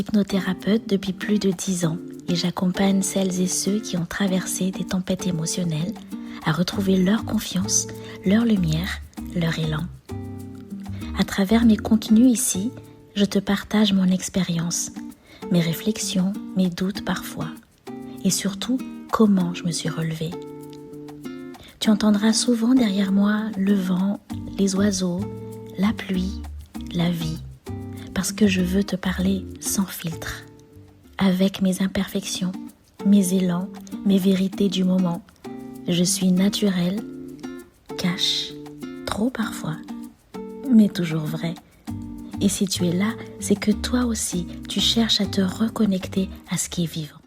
hypnothérapeute depuis plus de 10 ans et j'accompagne celles et ceux qui ont traversé des tempêtes émotionnelles à retrouver leur confiance, leur lumière, leur élan. À travers mes contenus ici, je te partage mon expérience, mes réflexions, mes doutes parfois, et surtout comment je me suis relevée. Tu entendras souvent derrière moi le vent, les oiseaux, la pluie, la vie, parce que je veux te parler sans filtre, avec mes imperfections, mes élans, mes vérités du moment. Je suis naturelle, cash, trop parfois, mais toujours vraie. Et si tu es là, c'est que toi aussi, tu cherches à te reconnecter à ce qui est vivant.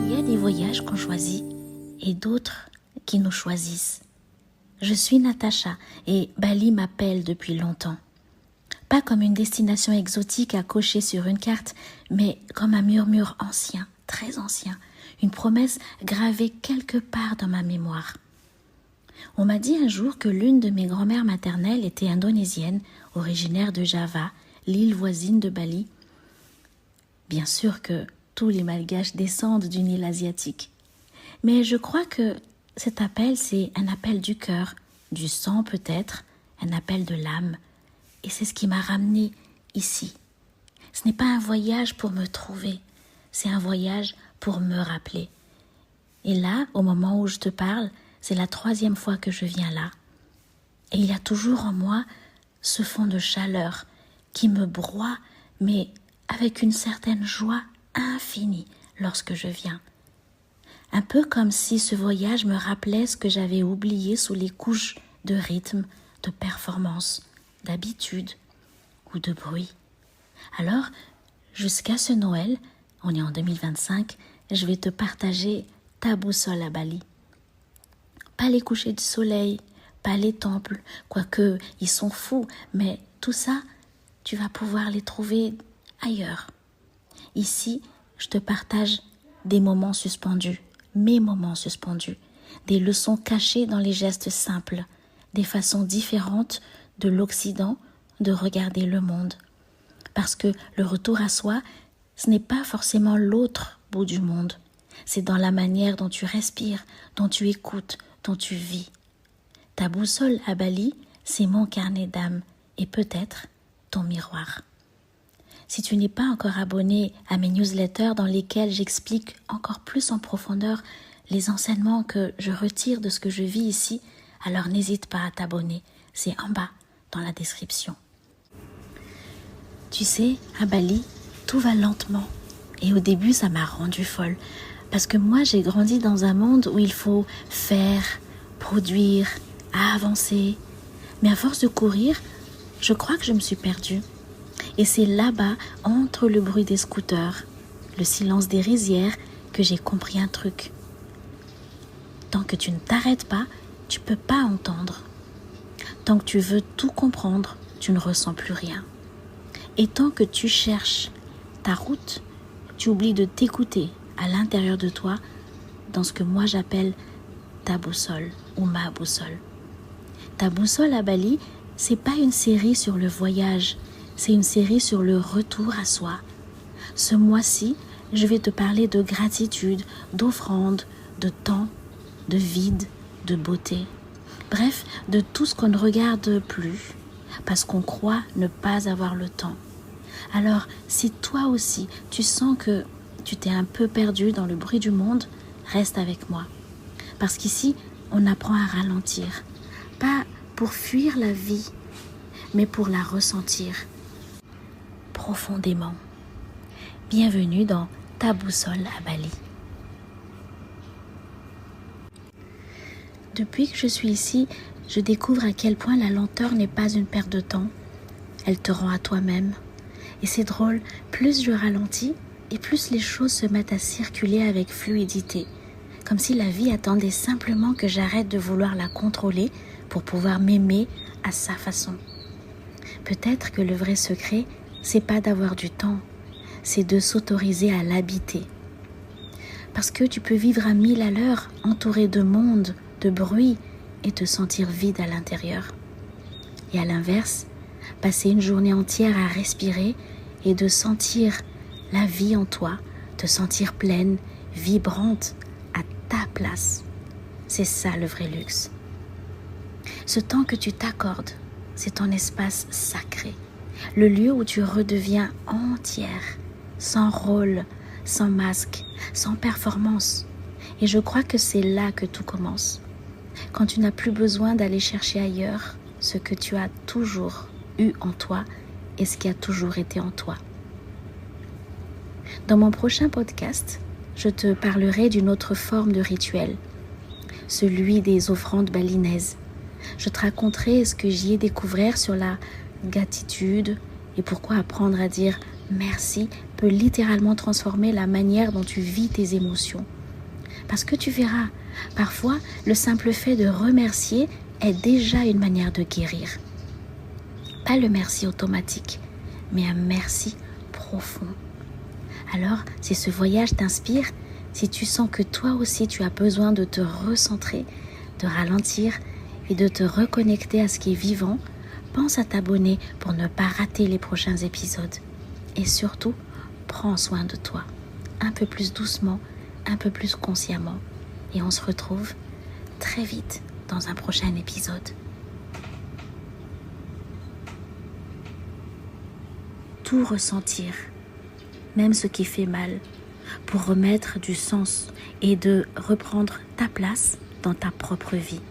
Il y a des voyages qu'on choisit et d'autres qui nous choisissent. Je suis Natacha et Bali m'appelle depuis longtemps. Pas comme une destination exotique à cocher sur une carte, mais comme un murmure ancien, très ancien, une promesse gravée quelque part dans ma mémoire. On m'a dit un jour que l'une de mes grand-mères maternelles était indonésienne, originaire de Java, l'île voisine de Bali. Bien sûr que tous les Malgaches descendent d'une île asiatique. Mais je crois que cet appel, c'est un appel du cœur, du sang peut-être, un appel de l'âme. Et c'est ce qui m'a ramenée ici. Ce n'est pas un voyage pour me trouver, c'est un voyage pour me rappeler. Et là, au moment où je te parle, c'est la 3e fois que je viens là. Et il y a toujours en moi ce fond de chaleur qui me broie, mais avec une certaine joie infinie lorsque je viens. Un peu comme si ce voyage me rappelait ce que j'avais oublié sous les couches de rythme, de performance, d'habitude ou de bruit. Alors, jusqu'à ce Noël, on est en 2025, je vais te partager ta boussole à Bali. Pas les couchers du soleil, pas les temples, quoique ils sont fous, mais tout ça, tu vas pouvoir les trouver ailleurs. Ici, je te partage des moments suspendus, mes moments suspendus, des leçons cachées dans les gestes simples, des façons différentes de l'Occident de regarder le monde. Parce que le retour à soi, ce n'est pas forcément l'autre bout du monde. C'est dans la manière dont tu respires, dont tu écoutes, dont tu vis. Ta boussole à Bali, c'est mon carnet d'âme et peut-être ton miroir. Si tu n'es pas encore abonné à mes newsletters dans lesquels j'explique encore plus en profondeur les enseignements que je retire de ce que je vis ici, alors n'hésite pas à t'abonner. C'est en bas dans la description. Tu sais, à Bali, tout va lentement. Et au début, ça m'a rendue folle. Parce que moi, j'ai grandi dans un monde où il faut faire, produire, avancer. Mais à force de courir, je crois que je me suis perdue. Et c'est là-bas, entre le bruit des scooters, le silence des rizières, que j'ai compris un truc. Tant que tu ne t'arrêtes pas, tu ne peux pas entendre. Tant que tu veux tout comprendre, tu ne ressens plus rien. Et tant que tu cherches ta route, tu oublies de t'écouter à l'intérieur de toi dans ce que moi j'appelle ta boussole ou ma boussole. Ta boussole à Bali, c'est pas une série sur le voyage, c'est une série sur le retour à soi. Ce mois-ci, je vais te parler de gratitude, d'offrande, de temps, de vide, de beauté. Bref, de tout ce qu'on ne regarde plus parce qu'on croit ne pas avoir le temps. Alors, si toi aussi, tu sens que tu t'es un peu perdu dans le bruit du monde, reste avec moi. Parce qu'ici, on apprend à ralentir. Pas pour fuir la vie, mais pour la ressentir profondément. Bienvenue dans ta boussole à Bali. Depuis que je suis ici, je découvre à quel point la lenteur n'est pas une perte de temps. Elle te rend à toi-même. Et c'est drôle, plus je ralentis, et plus les choses se mettent à circuler avec fluidité. Comme si la vie attendait simplement que j'arrête de vouloir la contrôler pour pouvoir m'aimer à sa façon. Peut-être que le vrai secret, c'est pas d'avoir du temps, c'est de s'autoriser à l'habiter. Parce que tu peux vivre à 1000 à l'heure, entouré de monde, de bruit, et te sentir vide à l'intérieur. Et à l'inverse, passer une journée entière à respirer et de sentir la vie en toi, te sentir pleine, vibrante, à ta place. C'est ça le vrai luxe. Ce temps que tu t'accordes, c'est ton espace sacré, le lieu où tu redeviens entière, sans rôle, sans masque, sans performance. Et je crois que c'est là que tout commence. Quand tu n'as plus besoin d'aller chercher ailleurs ce que tu as toujours eu en toi et ce qui a toujours été en toi. Dans mon prochain podcast, je te parlerai d'une autre forme de rituel, celui des offrandes balinaises. Je te raconterai ce que j'y ai découvert sur la gratitude et pourquoi apprendre à dire merci peut littéralement transformer la manière dont tu vis tes émotions. Parce que tu verras, parfois, le simple fait de remercier est déjà une manière de guérir. Pas le merci automatique, mais un merci profond. Alors, si ce voyage t'inspire, si tu sens que toi aussi tu as besoin de te recentrer, de ralentir et de te reconnecter à ce qui est vivant, pense à t'abonner pour ne pas rater les prochains épisodes. Et surtout, prends soin de toi, un peu plus doucement, un peu plus consciemment. Et on se retrouve très vite dans un prochain épisode. Tout ressentir, même ce qui fait mal, pour remettre du sens et de reprendre ta place dans ta propre vie.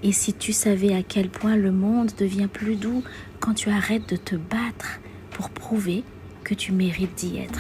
Et si tu savais à quel point le monde devient plus doux quand tu arrêtes de te battre pour prouver que tu mérites d'y être.